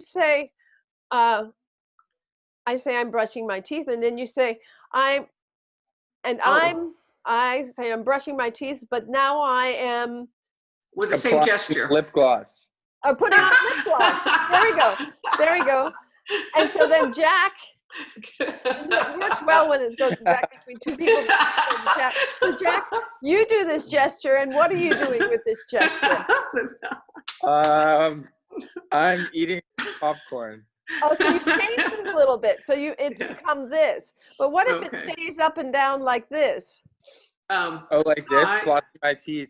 say, I say I'm brushing my teeth, and then you say I'm, and Oh, I say I'm brushing my teeth, but now I am with the same gesture. Lip gloss. putting on lip gloss. There we go. There we go. And so then Jack, it works well when it goes back between two people. So Jack, you do this gesture, and what are you doing with this gesture? I'm eating popcorn. Oh, so you changed it a little bit. So it's become this. But what if it stays up and down like this? Like this, flossing my teeth.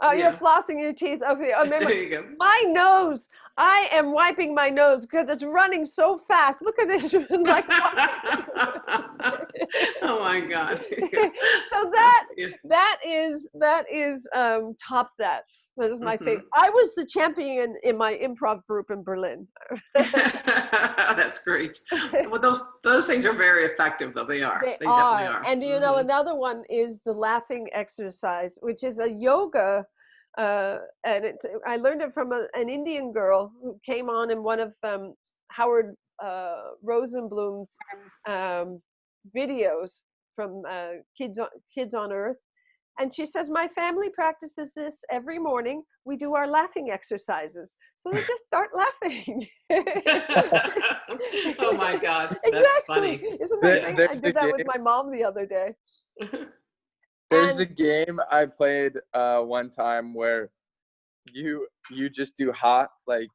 Oh, you're flossing your teeth. Okay. Oh, there you go. My nose. I am wiping my nose because it's running so fast. Look at this. Like, oh my God. So that is top that. That is my favorite. I was the champion in my improv group in Berlin. That's great. Well, those things are very effective, though. They are. They definitely are. And you know, another one is the laughing exercise, which is a yoga. And I learned it from an Indian girl who came on in one of Howard Rosenblum's videos from Kids on Earth. And she says, my family practices this every morning. We do our laughing exercises. So they just start laughing. Oh my God, exactly. That's funny. Isn't that great? I did that with my mom the other day. There's a game I played one time where you just do hot like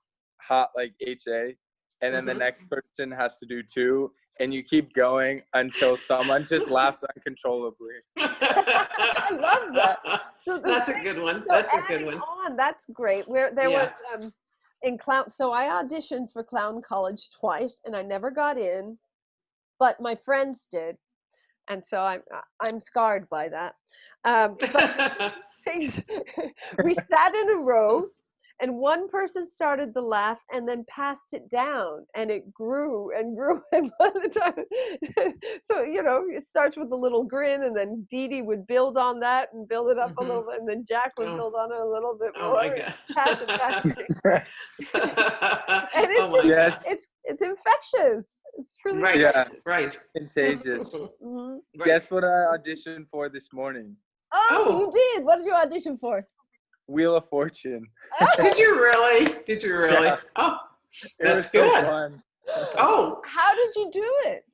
HA, and then the next person has to do 2. And you keep going until someone just laughs uncontrollably. I love that. So that's a good one. That's a good one. That's great. Where there was in clown. So I auditioned for Clown College twice, and I never got in, but my friends did, and so I'm scarred by that. But we sat in a row. And one person started the laugh and then passed it down, and it grew and grew. And by the time, so you know, it starts with a little grin, and then Dee Dee would build on that and build it up a little bit, and then Jack would build on it a little bit more. Oh my God. Pass it back. And it's it's infectious. It's really right. Contagious. Guess what I auditioned for this morning? Oh, you did. What did you audition for? Wheel of Fortune. Did you really? Yeah. Oh, that's good. So fun. Oh. How did you do it?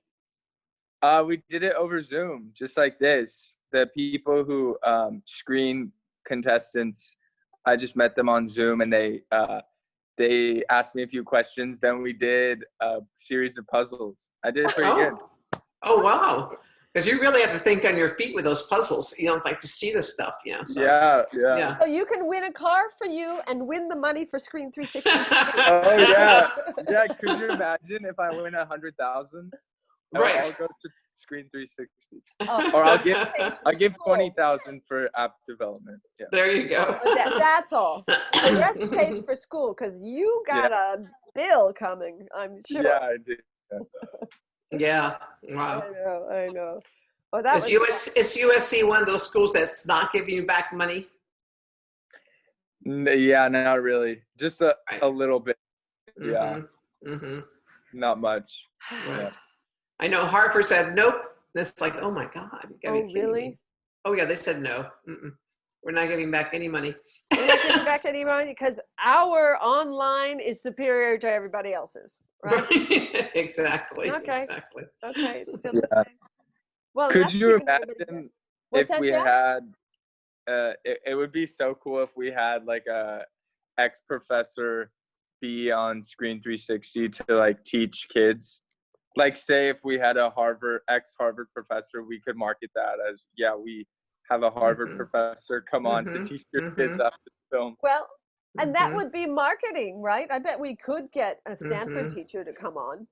We did it over Zoom, just like this. The people who screen contestants, I just met them on Zoom, and they asked me a few questions. Then we did a series of puzzles. I did it pretty good. Oh, wow. Because you really have to think on your feet with those puzzles, you know, like to see the stuff, you know. So. Yeah. So you can win a car for you and win the money for Screen 360. Oh yeah. Could you imagine if I win 100,000? Right. I'll go to Screen 360, or I'll give 20,000 for app development. Yeah. There you go. That's all. The rest pays for school because you got a bill coming, I'm sure. Yeah, I do. Yeah. Wow. I know. Oh, is USC one of those schools that's not giving you back money? Yeah, not really. Just a little bit. Yeah. Not much. Right. Yeah. I know Harvard said nope. It's like, oh my God. You gotta be kidding me. Oh yeah, they said no. We're not giving back any money. We're not giving back any money because our online is superior to everybody else's. Right? Exactly. Okay. Exactly. Okay. It's still the same. Well, could you imagine if we had? It would be so cool if we had like a ex-professor be on Screen 360 to like teach kids. Like, say if we had a ex-Harvard professor, we could market that as, we have a Harvard professor come on to teach your kids after the film. Well, and that would be marketing, right? I bet we could get a Stanford teacher to come on.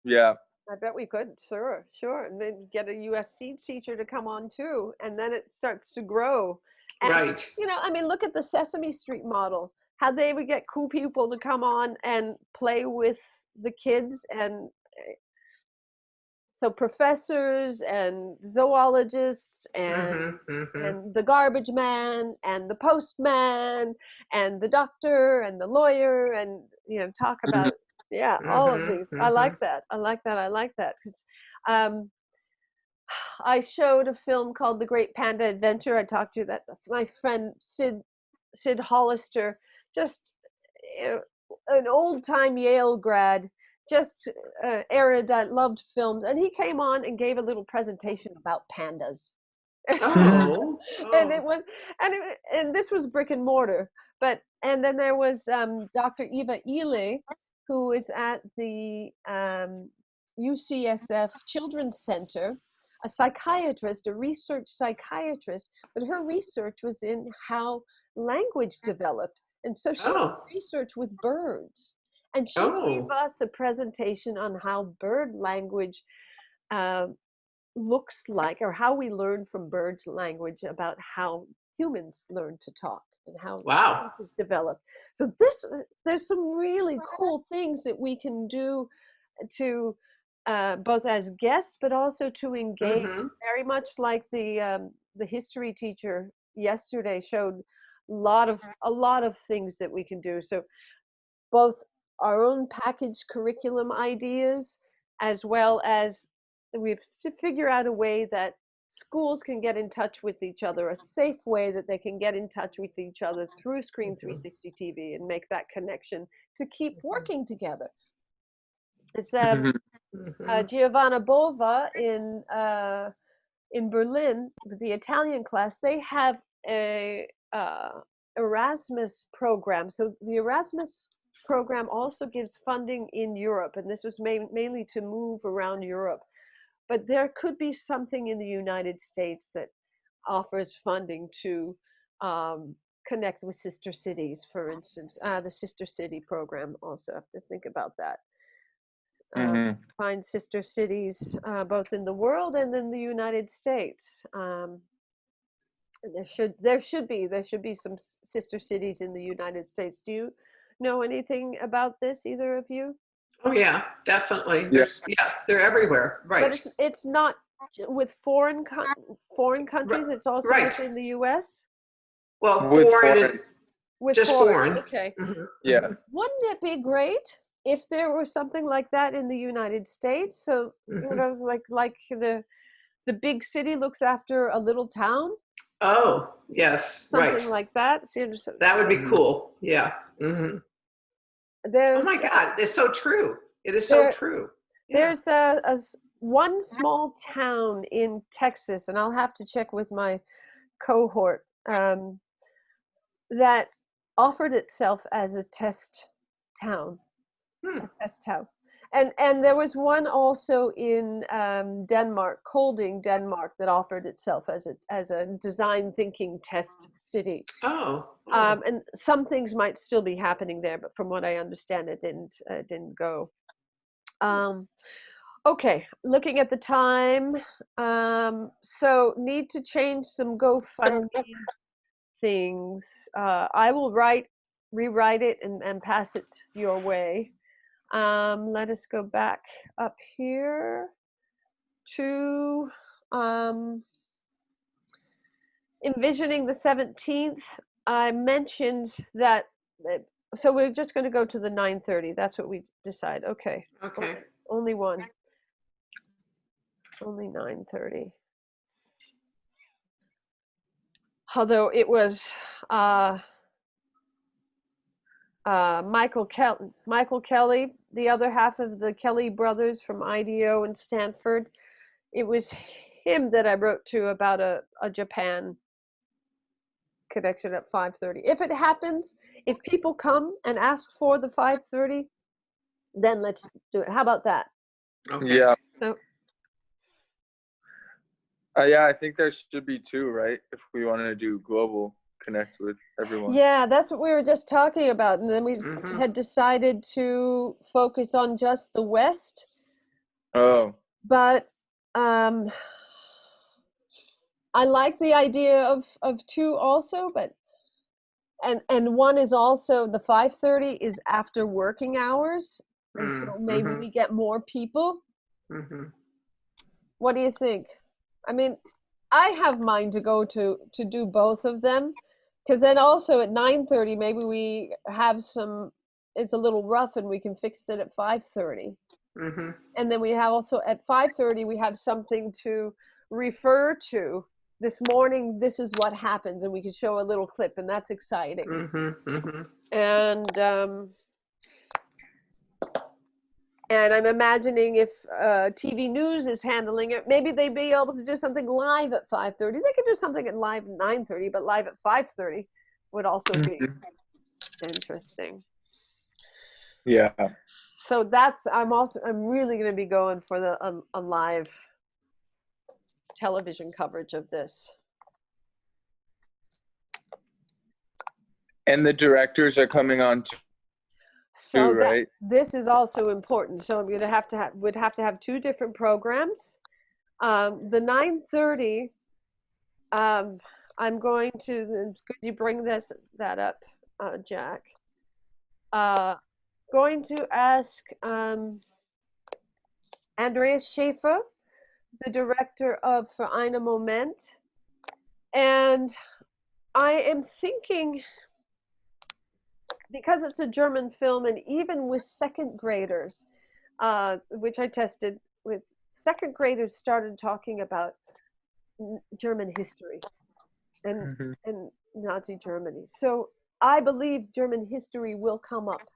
Yeah. I bet we could. Sure. And then get a USC teacher to come on too. And then it starts to grow. And, right. You know, I mean, look at the Sesame Street model. How they would get cool people to come on and play with the kids, and so professors and zoologists and the garbage man and the postman and the doctor and the lawyer, and, you know, talk about Yeah, all of these. I like that. I like that. I like that. 'Cause, I showed a film called The Great Panda Adventure. I talked to you that my friend Sid Hollister, just an old time Yale grad, just erudite, loved films, and he came on and gave a little presentation about pandas. Oh, And it was, and this was brick and mortar, and then there was Dr. Eva Ely, who is at the UCSF Children's Center, a psychiatrist, a research psychiatrist, but her research was in how language developed. And so she did research with birds. And she gave us a presentation on how bird language looks like, or how we learn from birds' language about how humans learn to talk and how speech is developed. So there's some really cool things that we can do to both as guests, but also to engage. Very much like the history teacher yesterday showed a lot of things that we can do. So both our own packaged curriculum ideas, as well as we have to figure out a way that schools can get in touch with each other, a safe way that they can get in touch with each other through Screen 360 TV and make that connection to keep working together. It's Giovanna Bova in Berlin, the Italian class. They have a Erasmus program. So the Erasmus program also gives funding in Europe, and this was mainly to move around Europe. But there could be something in the United States that offers funding to connect with sister cities, for instance. The Sister City program also have to think about that. Find sister cities both in the world and in the United States. There should be some sister cities in the United States. Do you know anything about this, either of you? Oh yeah, definitely. They're everywhere. Right. But it's not with foreign countries. It's also within the U.S. Well, just foreign. Okay. Yeah. Wouldn't it be great if there were something like that in the United States? So you know, like the big city looks after a little town. Oh yes, something like that. So, that would be cool. Yeah. Oh my God, it's so true. It is so true. Yeah. There's one small town in Texas, and I'll have to check with my cohort, that offered itself as a test town. A test town. And there was one also in Denmark, Kolding, Denmark, that offered itself as a design thinking test city. And some things might still be happening there, but from what I understand, it didn't go. Okay, looking at the time, so need to change some GoFundMe things. I will rewrite it and pass it your way. Let us go back up here to envisioning the 17th. I mentioned that, so we're just going to go to the 9:30. That's what we decide. Okay. Only one. Only 9:30. Although it was Michael Kelly, the other half of the Kelly brothers from IDEO in Stanford. It was him that I wrote to about a Japan connection at 5:30. If it happens, if people come and ask for the 5:30, then let's do it. How about that? Okay. Yeah. So. Yeah, I think there should be two, right? If we want to do global connect with everyone. Yeah, that's what we were just talking about, and then we had decided to focus on just the West. Oh. But I like the idea of two also, but and one is also the 5:30 is after working hours, and so maybe we get more people. What do you think? I mean, I have mind to go to do both of them, because then also at 9:30 maybe we have some it's a little rough and we can fix it at 5:30. Mm-hmm. And then we have also at 5:30 we have something to refer to. This morning, this is what happens, and we can show a little clip, and that's exciting. Mm-hmm. Mm-hmm. And I'm imagining if TV News is handling it, maybe they'd be able to do something live at 5:30. They could do something at live at 9:30, but live at 5:30 would also be interesting. Yeah. So I'm really going to be going for a live television coverage of this. And the directors are coming on too, right? This is also important. So I'm going to would have to have two different programs. The 9:30, I'm going to, could you bring that up, Jack? Going to ask Andreas Schaefer, the director of For einen Moment. And I am thinking, because it's a German film, and even with second graders, which I tested with, second graders started talking about German history and Nazi Germany. So I believe German history will come up,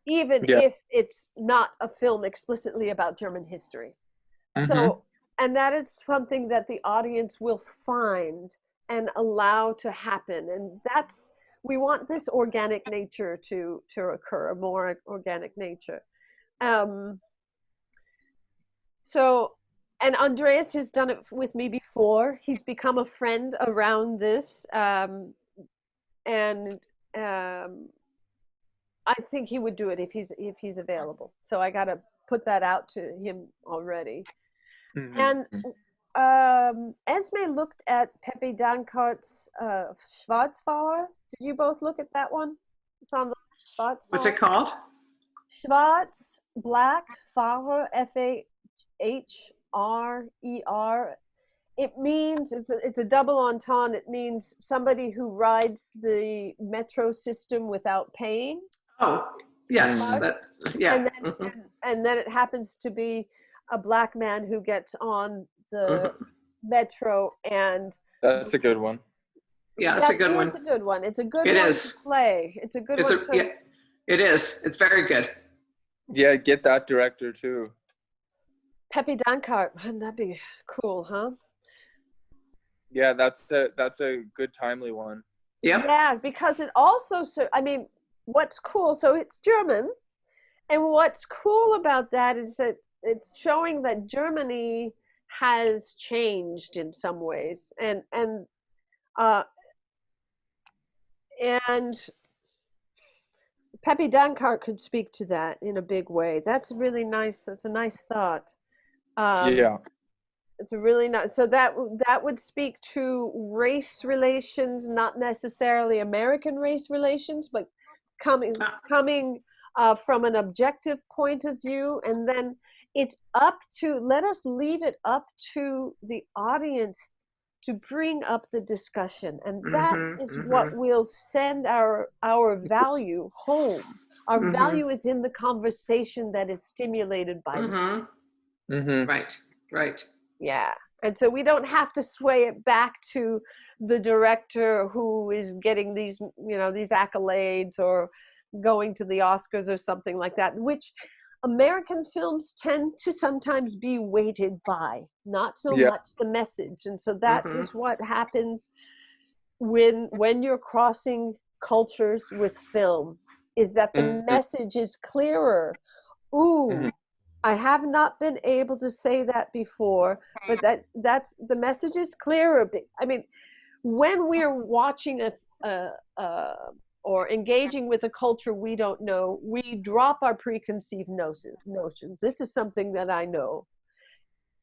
even if it's not a film explicitly about German history. So, and that is something that the audience will find and allow to happen. And we want this organic nature to occur, a more organic nature. So, and Andreas has done it with me before. He's become a friend around this. And I think he would do it if he's available. So I got to put that out to him already. And Esme looked at Pepe Dankart's Schwarzfahrer. Did you both look at that one? It's on the Schwarzfahrer. What's it called? Schwarz, black, Fahrer, Fahrer. It means, it's a double entendre. It means somebody who rides the metro system without paying. Oh, yes. Yeah. And then it happens to be a black man who gets on the metro, and that's a good one. Yeah, it's a good one. It's a good one. It's a good one to play. It's a good one. Yeah, it is. It's very good. Yeah, get that director too. Pepe Dankart, man, that'd be cool, huh? Yeah, that's a good timely one. Yep. Yeah, because it also, I mean, what's cool, so it's German, and what's cool about that is that it's showing that Germany has changed in some ways, and Pepe Dankart could speak to that in a big way. That's really nice. That's a nice thought. Yeah. It's a really nice. So that would speak to race relations, not necessarily American race relations, but coming from an objective point of view, and then it's let us leave it up to the audience to bring up the discussion, and that is what will send our value home. Our value is in the conversation that is stimulated by Right. Yeah. And so we don't have to sway it back to the director who is getting these accolades or going to the Oscars or something like that, which American films tend to sometimes be weighted by, not so much the message. And so that is what happens when you're crossing cultures with film, is that the message is clearer. Ooh, I have not been able to say that before, but that's the message is clearer. I mean, when we're watching or engaging with a culture we don't know, we drop our preconceived notions. This is something that I know.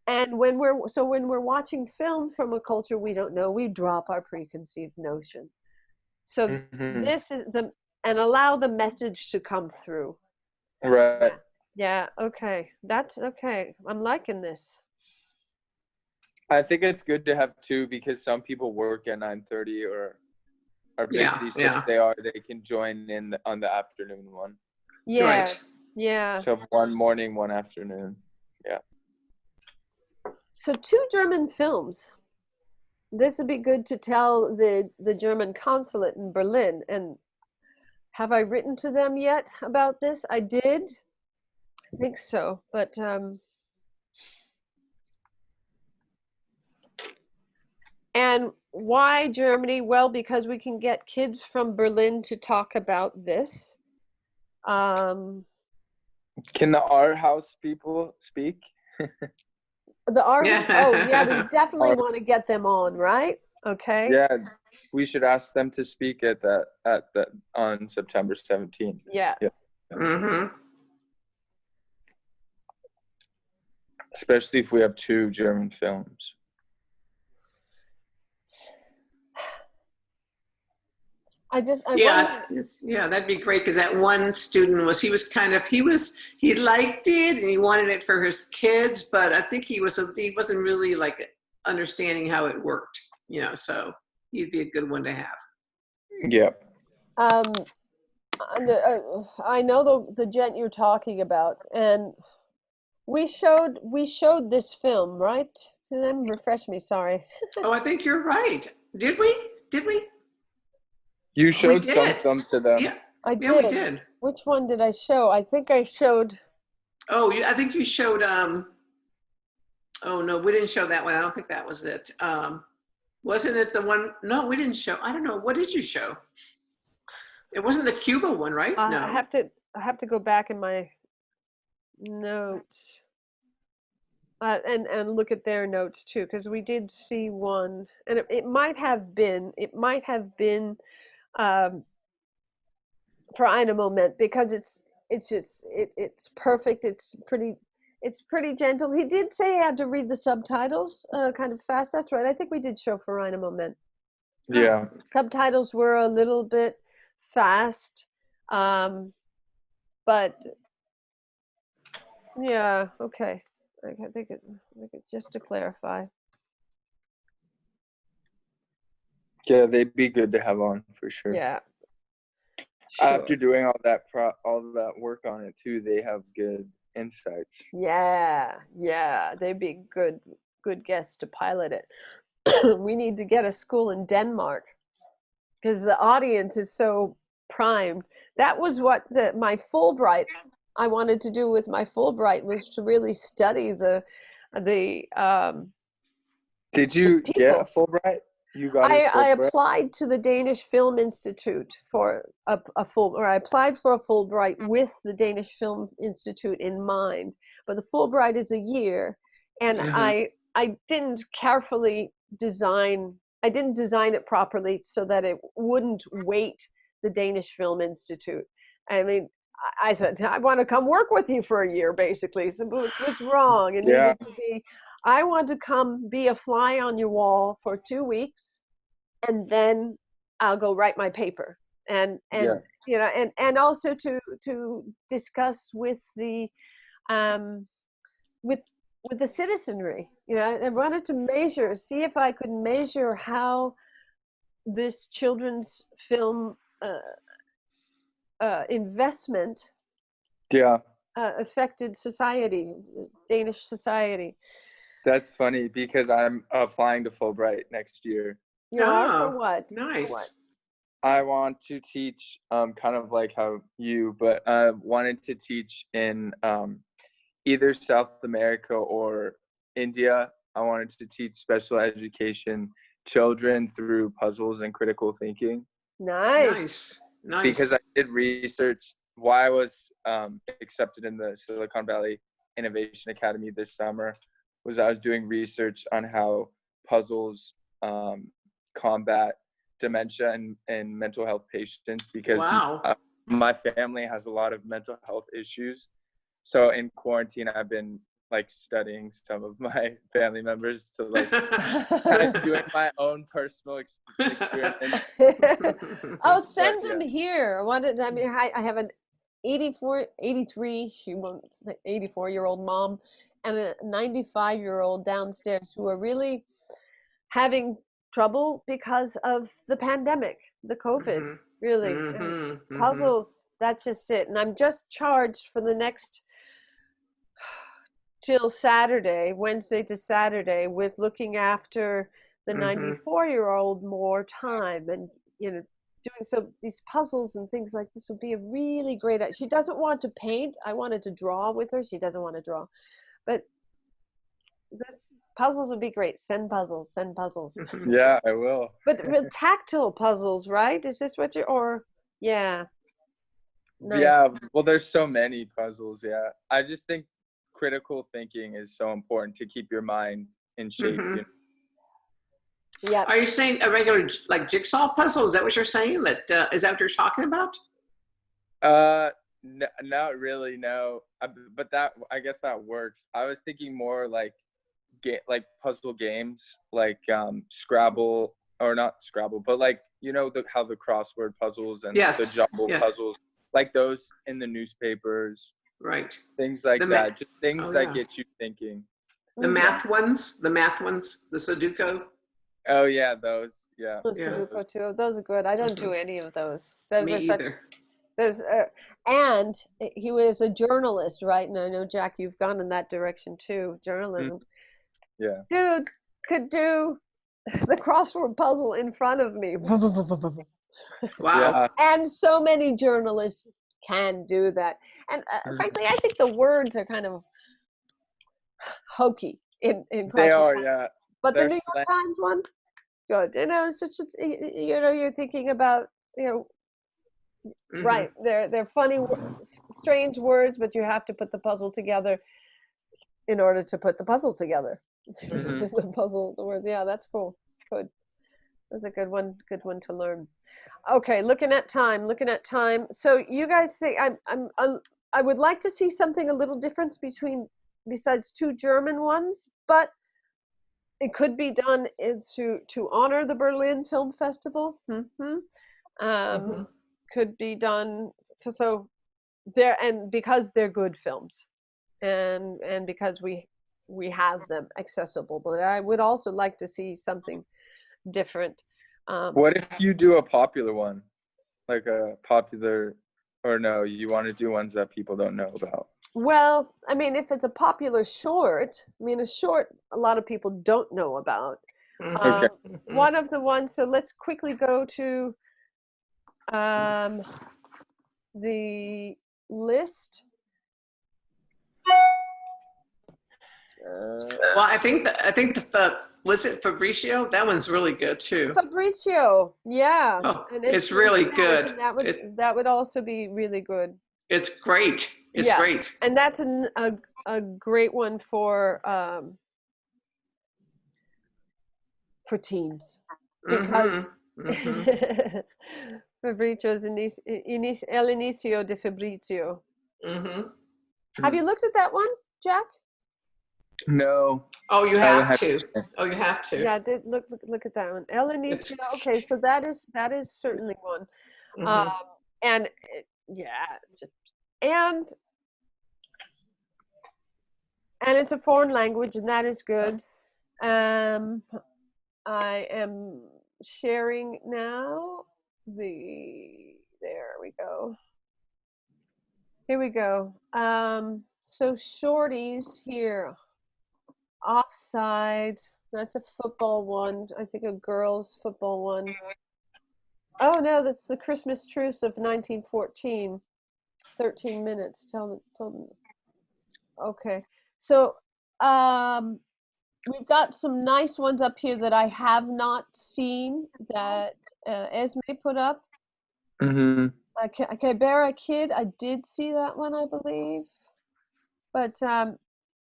And when we're watching film from a culture we don't know, we drop our preconceived notion. So this is and allow the message to come through. Right. Yeah, okay. That's okay. I'm liking this. I think it's good to have two, because some people work at 9:30 are busy, so if they can join in on the afternoon one. Yeah, right. Yeah. So one morning, one afternoon. Yeah. So 2 German films. This would be good to tell the German consulate in Berlin. And have I written to them yet about this? I did. I think so, but and why Germany? Well, because we can get kids from Berlin to talk about this. Can the Art House people speak? The art. Oh yeah, we definitely want to get them on, right? Okay. Yeah, we should ask them to speak at that on September 17th. Yeah. Mm-hmm. Especially if we have 2 German films. That'd be great, because that one student he liked it and he wanted it for his kids, but I think he wasn't really like understanding how it worked, so he'd be a good one to have. Yeah. I know the gent you're talking about, and we showed this film, right? To them, refresh me. Sorry. Oh, I think you're right. Did we? You showed some film to them. Yeah, I did. We did. Which one did I show? I think I showed. Oh, I think you showed. Oh no, we didn't show that one. I don't think that was it. Wasn't it the one? No, we didn't show. I don't know. What did you show? It wasn't the Cuba one, right? No. I have to go back in my notes. And look at their notes too, because we did see one, and it might have been for eine Moment, because it's perfect. It's pretty gentle. He did say he had to read the subtitles kind of fast. That's right. I think we did show for eine Moment. Yeah. Subtitles were a little bit fast, but yeah, okay. I think it's just to clarify. Yeah, they'd be good to have on for sure. Yeah. Sure. After doing all that work on it too, they have good insights. Yeah, they'd be good guests to pilot it. We need to get a school in Denmark, because the audience is so primed. That was what my Fulbright, I wanted to do with my Fulbright, was to really study the Did you get a Fulbright? I applied to the Danish Film Institute for I applied for a Fulbright with the Danish Film Institute in mind. But the Fulbright is a year, and I didn't carefully design it properly so that it wouldn't weight the Danish Film Institute. I mean, I thought, I want to come work with you for a year, basically. So what's wrong? It needed to be, I want to come be a fly on your wall for 2 weeks, and then I'll go write my paper. And also to discuss with the with the citizenry. I wanted to see if I could measure how this children's film investment affected society, Danish society. That's funny, because I'm applying to Fulbright next year. You are? For what? Nice. For what? I want to teach kind of like how but I wanted to teach in either South America or India. I wanted to teach special education children through puzzles and critical thinking. Nice. Because I did research why I was accepted in the Silicon Valley Innovation Academy this summer. Was I was doing research on how puzzles combat dementia and mental health patients, because my family has a lot of mental health issues. So in quarantine, I've been like studying some of my family members to like kind of doing my own personal experience. Oh, send them here. I have an 83, she won't say 84-year-old mom, and a 95-year-old downstairs who are really having trouble because of the pandemic, the COVID, Mm-hmm. really. Mm-hmm. And Mm-hmm. puzzles, that's just it. And I'm just charged for the next till Saturday, Wednesday to Saturday, with looking after the Mm-hmm. 94-year-old more time, and doing so these puzzles and things like this would be a really great. She doesn't want to paint. I wanted to draw with her. She doesn't want to draw, but this puzzles would be great. Send puzzles, send puzzles. Yeah, I will. But tactile puzzles, right? Is this what you're, or yeah. Nice. Yeah, well, there's so many puzzles. Yeah, I just think critical thinking is so important to keep your mind in shape. Mm-hmm. Yeah. Are you saying a regular like jigsaw puzzle? Is that what you're saying? That is that what you're talking about? Not really. No, but that, I guess that works. I was thinking more like like puzzle games, like Scrabble, or not Scrabble, but like how the crossword puzzles and Yes. the jumble puzzles, like those in the newspapers, right? Things like that, just things that get you thinking. The math ones, the Sudoku. Oh yeah, those. Yeah. The Sudoku too. Those are good. I don't do any of those. Those Me are such. either. There's and he was a journalist, right? And I know, Jack, you've gone in that direction too, journalism. Yeah. Dude could do the crossword puzzle in front of me. Wow. Yeah. And so many journalists can do that. And frankly, I think the words are kind of hokey in crossword They are, puzzles. yeah. But the New York Times one, good. It's just, you're thinking about, right. They're funny, strange words, but you have to put the puzzle together in order to put the puzzle together. The words. Yeah, that's cool. Good. That's a good one to learn. Okay, looking at time. So you guys say I would like to see something a little different besides two German ones, but it could be done to honor the Berlin Film Festival. Could be done so there, and because they're good films, and because we have them accessible. But I would also like to see something different. What if you do a popular one, like a popular, or no, you want to do ones that people don't know about? Well, I mean, if it's a popular short, a short a lot of people don't know about. Okay. One of the ones, so let's quickly go to the list. Well, I think the was it Fabrizio? That one's really good too. Fabrizio, yeah. Oh, and it's really good. That would also be really good. It's great. It's great. And that's a great one for teens, because Fabrizio's El Inicio de Fabrizio. Have you looked at that one, Jack? No. Oh, you have to. Oh, you have to. Yeah, look at that one. El Inicio. Okay, so that is certainly one. And and it's a foreign language, and that is good. I am sharing now. There we go. Here we go. So shorties here. Offside. That's a football one. I think a girls' football one. Oh no, that's the Christmas truce of 1914. 13 minutes. Tell them. Okay. So we've got some nice ones up here that I have not seen that Esme put up. Kibera Kid, I did see that one, I believe. But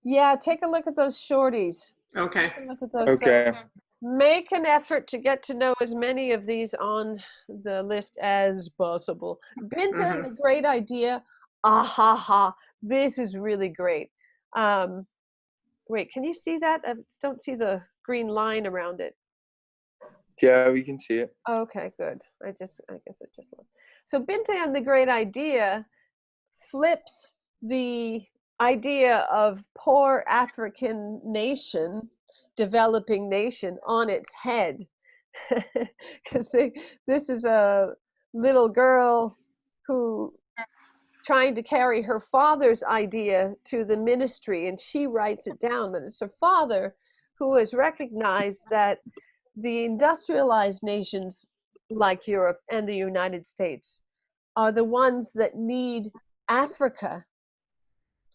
yeah, take a look at those shorties. Okay. Take a look at those. Okay. So make an effort to get to know as many of these on the list as possible. Binta, a great idea. Ha. This is really great. Wait, can you see that? I don't see the green line around it. Yeah, we can see it. Okay, good. I guess it just looked. So Binta and the great idea flips the idea of poor African nation, developing nation, on its head. because this is a little girl who trying to carry her father's idea to the ministry, and she writes it down, but it's her father who has recognized that the industrialized nations like Europe and the United States are the ones that need Africa,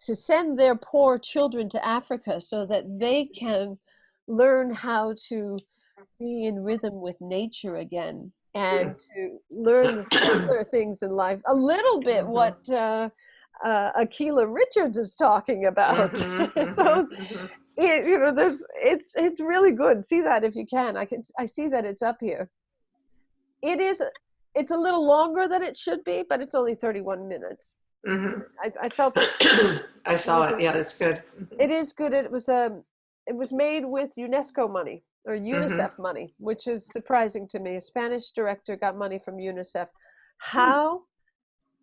to send their poor children to Africa so that they can learn how to be in rhythm with nature again, and to learn the simpler things in life. A little bit what Akila Richards is talking about. So it's really good. See that if you can. I see that it's up here. It's a little longer than it should be, but it's only 31 minutes. I felt that I saw it. Yeah, that's good. It is good. It was made with UNESCO money, or UNICEF money, which is surprising to me. A Spanish director got money from UNICEF. How?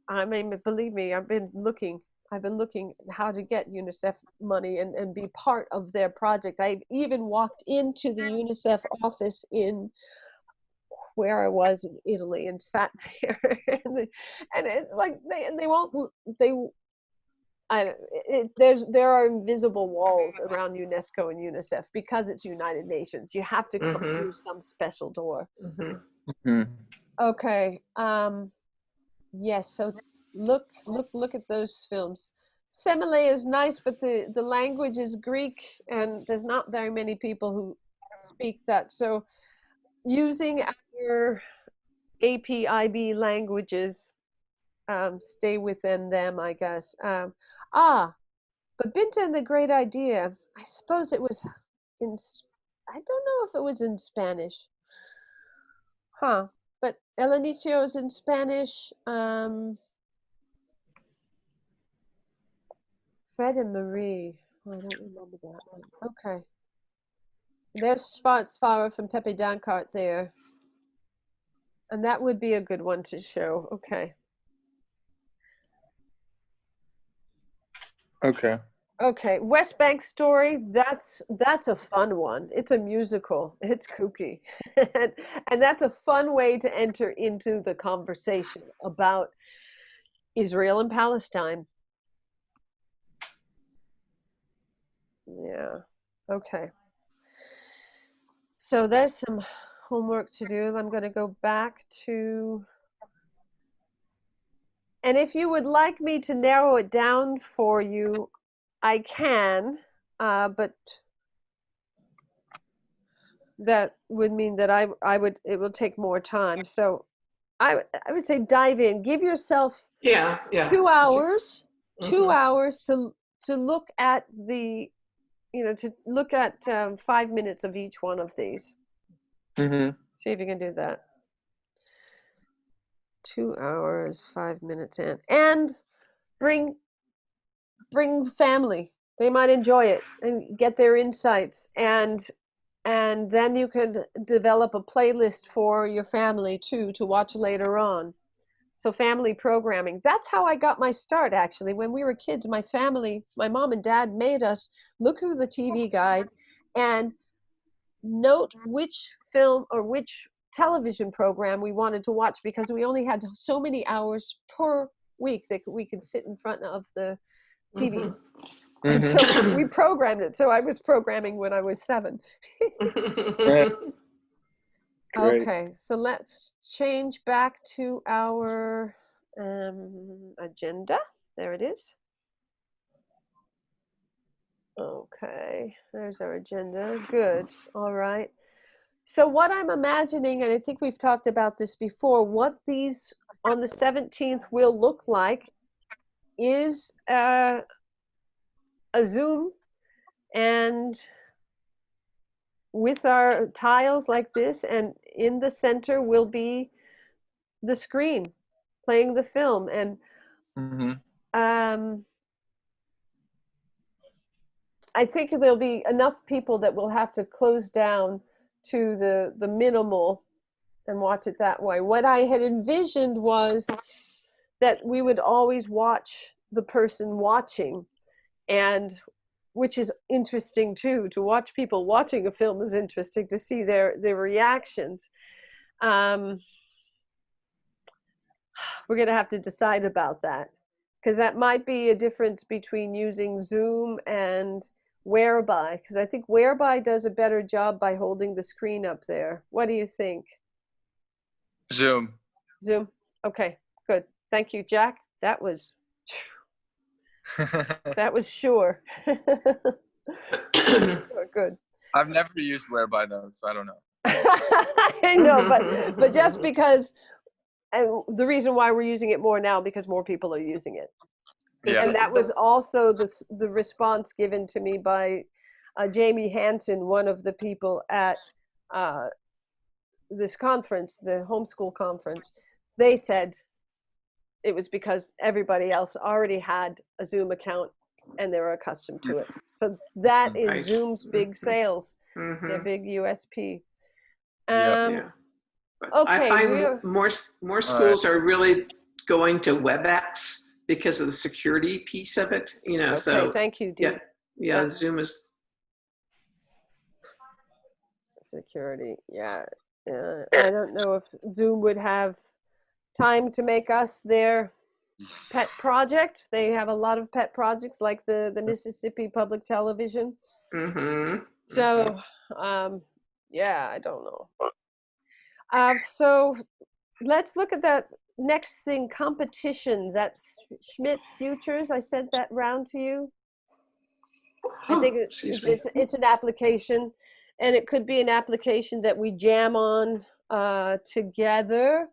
I mean, believe me, I've been looking how to get UNICEF money and be part of their project. I even walked into the UNICEF office in where I was in Italy and sat there, and it's like they won't there are invisible walls around UNESCO and UNICEF because it's United Nations. You have to come through some special door. Okay. Yes. So look at those films. Semele is nice, but the language is Greek, and there's not very many people who speak that. So using our APIB languages, stay within them, I guess. But Binta and the Great Idea, I suppose it was I don't know if it was in Spanish. But El Inicio is in Spanish. Fred and Marie. Oh, I don't remember that one. Okay. There's Schwarzfahrer from Pepe Dankart there. And that would be a good one to show. Okay. Okay, West Bank Story, that's a fun one. It's a musical. It's kooky. and that's a fun way to enter into the conversation about Israel and Palestine. Yeah. Okay. So there's some homework to do. I'm going to go back to, and if you would like me to narrow it down for you, I can, but that would mean that it will take more time. So I would say dive in. Give yourself 2 hours, 2 hours to look at the, to look at 5 minutes of each one of these. See if you can do that. 2 hours, 5 minutes in, and bring family. They might enjoy it and get their insights, and then you could develop a playlist for your family too to watch later on. So family programming. That's how I got my start, actually. When we were kids, my family, my mom and dad made us look through the TV guide and note which film or which television program we wanted to watch, because we only had so many hours per week that we could sit in front of the TV. And so we programmed it. So I was programming when I was 7. Okay, so let's change back to our agenda. There it is. Okay, there's our agenda. Good. All right. So what I'm imagining, and I think we've talked about this before, what these on the 17th will look like is a Zoom, and with our tiles like this, and in the center will be the screen playing the film. And I think there'll be enough people that will have to close down to the minimal and watch it that way. What I had envisioned was that we would always watch the person watching, and which is interesting too. To watch people watching a film is interesting, to see their reactions. We're going to have to decide about that, because that might be a difference between using Zoom and Whereby, because I think Whereby does a better job by holding the screen up there. What do you think? Zoom. Zoom. Okay, good. Thank you, Jack. That was sure. Good. I've never used Whereby though, so I don't know. I know, but just because, and the reason why we're using it more now, because more people are using it. Yeah. And that was also the response given to me by Jamie Hansen, one of the people at this conference, the homeschool conference. They said it was because everybody else already had a Zoom account and they were accustomed to it. So that is Right. Zoom's big sales, their big USP. Okay, I find more schools are really going to WebEx because of the security piece of it, Okay, so thank you, Dee. yeah, Zoom is security. Yeah, I don't know if Zoom would have time to make us their pet project. They have a lot of pet projects, like the Mississippi Public Television. So, yeah, I don't know. So let's look at that next thing, competitions. That's Schmidt Futures. I sent that round to you. I think it's an application, and it could be an application that we jam on together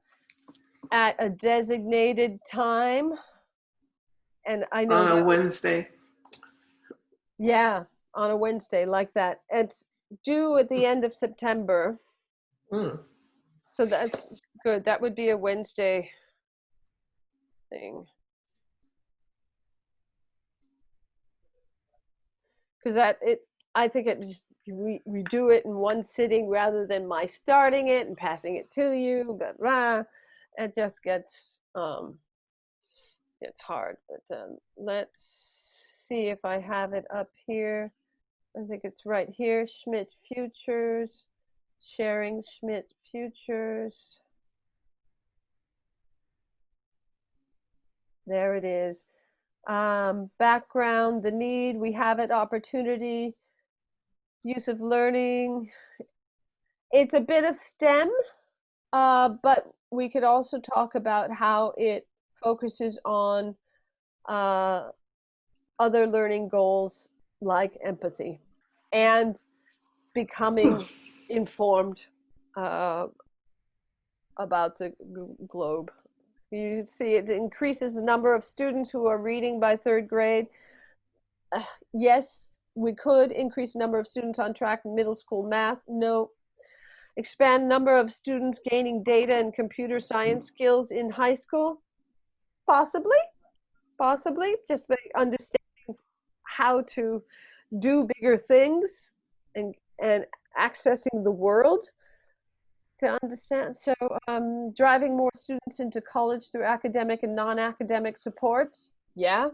at a designated time. And I know on a Wednesday. Yeah, on a Wednesday like that. It's due at the end of September. So that's good. That would be a Wednesday thing. Because I think it just, we do it in one sitting rather than my starting it and passing it to you. But it just gets hard. But let's see if I have it up here. I think it's right here. Schmidt Futures, sharing Schmidt Futures. There it is. Background, the need, we have it, opportunity, use of learning. It's a bit of STEM, but we could also talk about how it focuses on other learning goals like empathy and becoming informed about the globe. You see it increases the number of students who are reading by third grade. Yes, we could increase the number of students on track in middle school math. No. Expand number of students gaining data and computer science skills in high school. Possibly, just by understanding how to do bigger things and accessing the world to understand. So driving more students into college through academic and non-academic support. Yeah,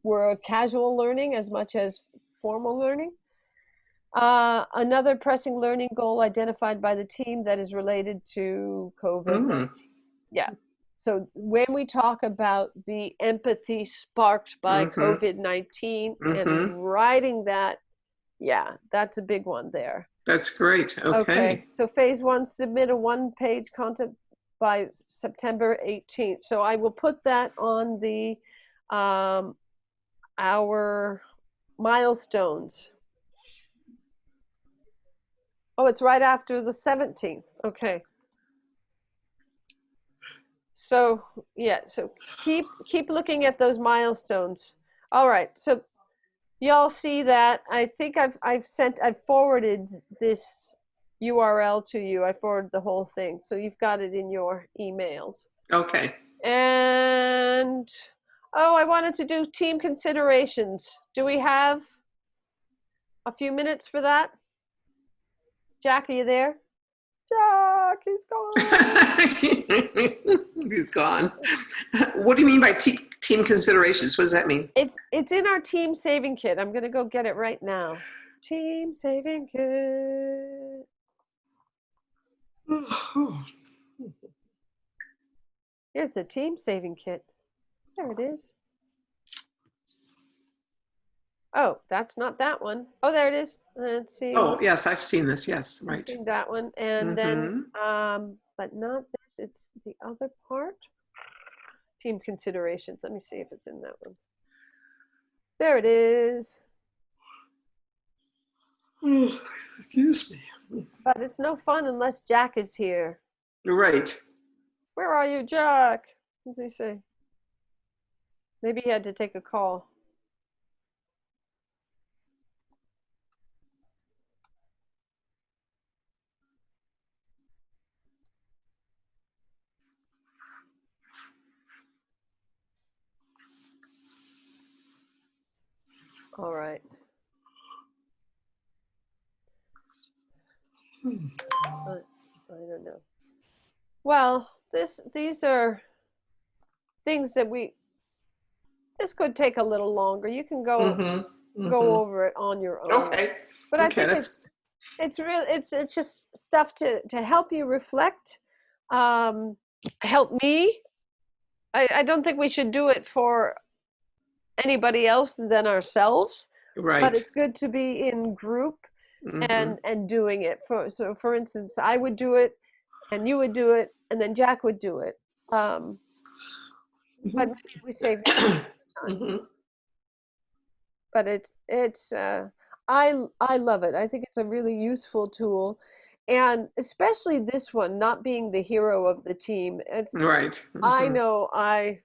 we're casual learning as much as formal learning. Another pressing learning goal identified by the team that is related to COVID-19. Yeah. So when we talk about the empathy sparked by COVID-19 and writing that, yeah, that's a big one there. That's great. Okay. So phase 1, submit a one-page content by September 18th. So I will put that on the our milestones. Oh, it's right after the 17th. Okay. So yeah, so keep looking at those milestones. All right. So y'all see that? I think I've forwarded this URL to you. I forwarded the whole thing. So you've got it in your emails. Okay. And I wanted to do team considerations. Do we have a few minutes for that? Jack, are you there? Jack, he's gone. He's gone. What do you mean by team team considerations. What does that mean? It's in our team saving kit. I'm gonna go get it right now. Team saving kit. Here's the team saving kit. There it is. Oh, that's not that one. Oh, there it is. Let's see. Oh, yes, I've seen this. Yes, I've right. seen that one, and then but not this. It's the other part. Team considerations. Let me see if it's in that one. There it is. Excuse me. But it's no fun unless Jack is here. Right. Where are you, Jack? What does he say? Maybe he had to take a call. All right. I don't know. Well, these are things that this could take a little longer. You can go over it on your own. Okay. But I think it's just stuff to help you reflect, help me. I don't think we should do it for anybody else than ourselves. Right. But it's good to be in group and doing it. For instance, I would do it, and you would do it, and then Jack would do it. But we save time. But it's I love it. I think it's a really useful tool, and especially this one, not being the hero of the team. It's right. I know I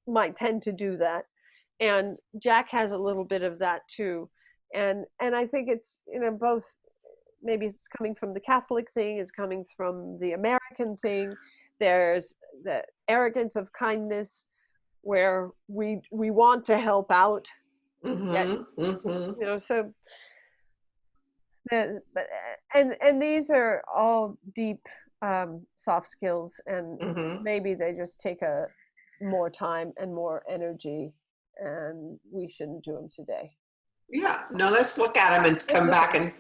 might tend to do that, and Jack has a little bit of that too, and I think it's both. Maybe it's coming from the Catholic thing, it's coming from the American thing. There's the arrogance of kindness, where we want to help out. Yet, so and these are all deep soft skills, and maybe they just take more time and more energy, and we shouldn't do them today. Yeah, no, let's look at them and come back and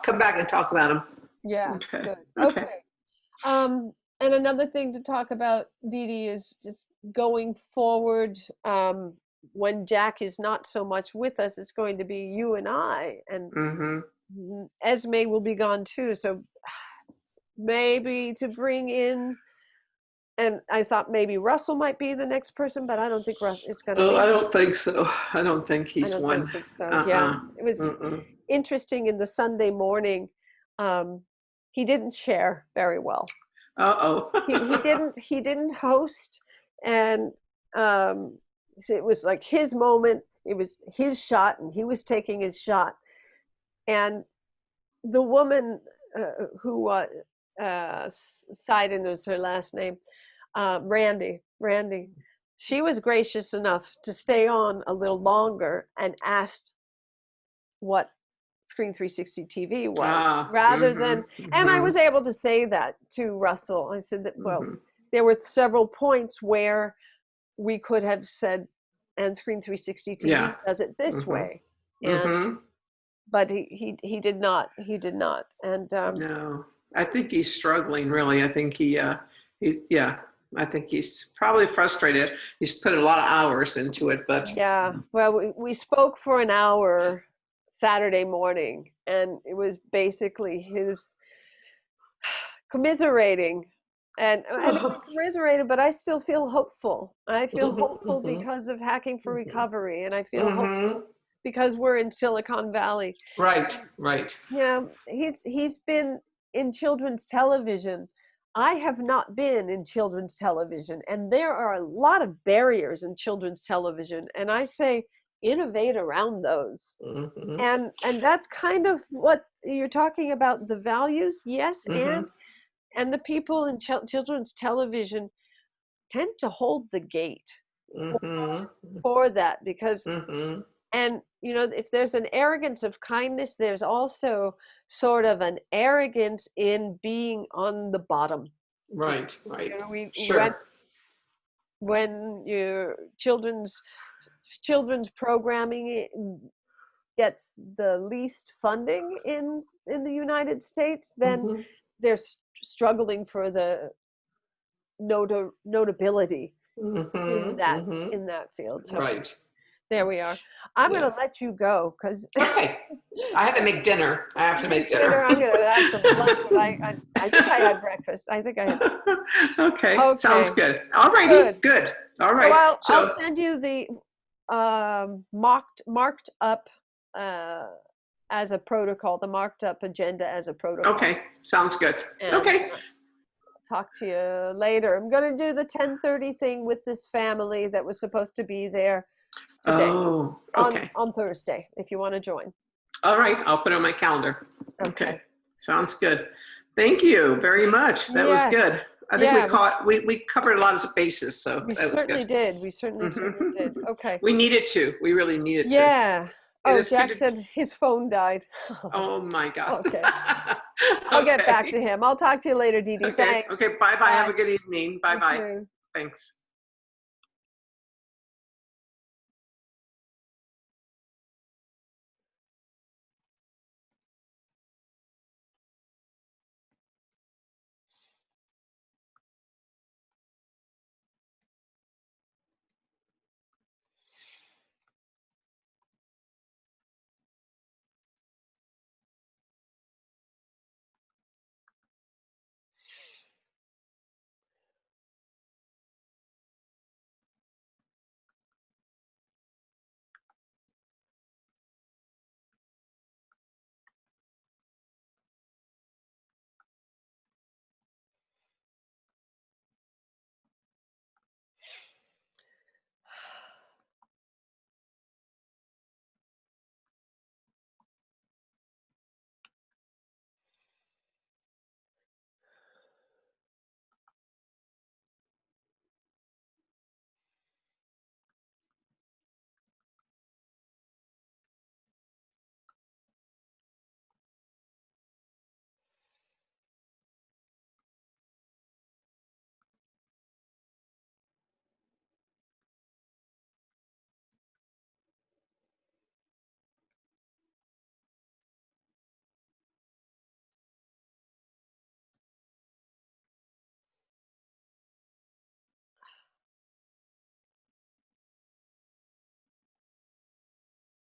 come back and talk about them. Yeah. Okay. Good. Okay. And another thing to talk about, Dee Dee, is just going forward. When Jack is not so much with us, it's going to be you and I, and Esme will be gone too. So maybe to bring in, and I thought maybe Russell might be the next person, but I don't think Russell is going to be. I don't think so. I don't think he's one. I don't think so. Yeah, it was interesting in the Sunday morning. He didn't share very well. He didn't host, and it was like his moment. It was his shot, and he was taking his shot. And the woman who Seiden was her last name, Randy, she was gracious enough to stay on a little longer and asked what Screen 360 TV was, rather than, and I was able to say that to Russell. I said that, well, there were several points where we could have said, and Screen 360 TV does it this way. And but he did not. And no, I think he's struggling, really. I think I think he's probably frustrated. He's put a lot of hours into it, but well, we spoke for an hour Saturday morning, and it was basically his commiserating, and commiserated, but I still feel hopeful. I feel hopeful because of Hacking for Recovery, and I feel hopeful because we're in Silicon Valley. Right. He's been in children's television. I have not been in children's television, and there are a lot of barriers in children's television, and I say innovate around those. And that's kind of what you're talking about, the values. Yes. And the people in children's television tend to hold the gate for that, because and if there's an arrogance of kindness, there's also sort of an arrogance in being on the bottom. Right. We sure. when your children's programming gets the least funding in the United States, then they're struggling for the notability in that field. So Right. there we are. I'm going to let you go because okay. I have to make dinner. I have to make dinner. I'm going to have some lunch. But I think I had breakfast. I think I had. Okay. Sounds good. All righty. Good. All right. So I'll send you the marked up as a protocol, the marked up agenda as a protocol. Okay. Sounds good. Okay. Talk to you later. I'm going to do the 10:30 thing with this family that was supposed to be there today. Oh, okay. On Thursday, if you want to join. All right. I'll put it on my calendar. Okay. Sounds good. Thank you very much. That was good. I think we covered a lot of bases, so that was good. We certainly did. Okay. We needed to. We really needed to. Yeah. Oh, Jack said his phone died. Oh my God. Okay. I'll get back to him. I'll talk to you later, Dee Dee. Okay. Thanks. Okay. Bye-bye. Have a good evening. Bye-bye. Thanks.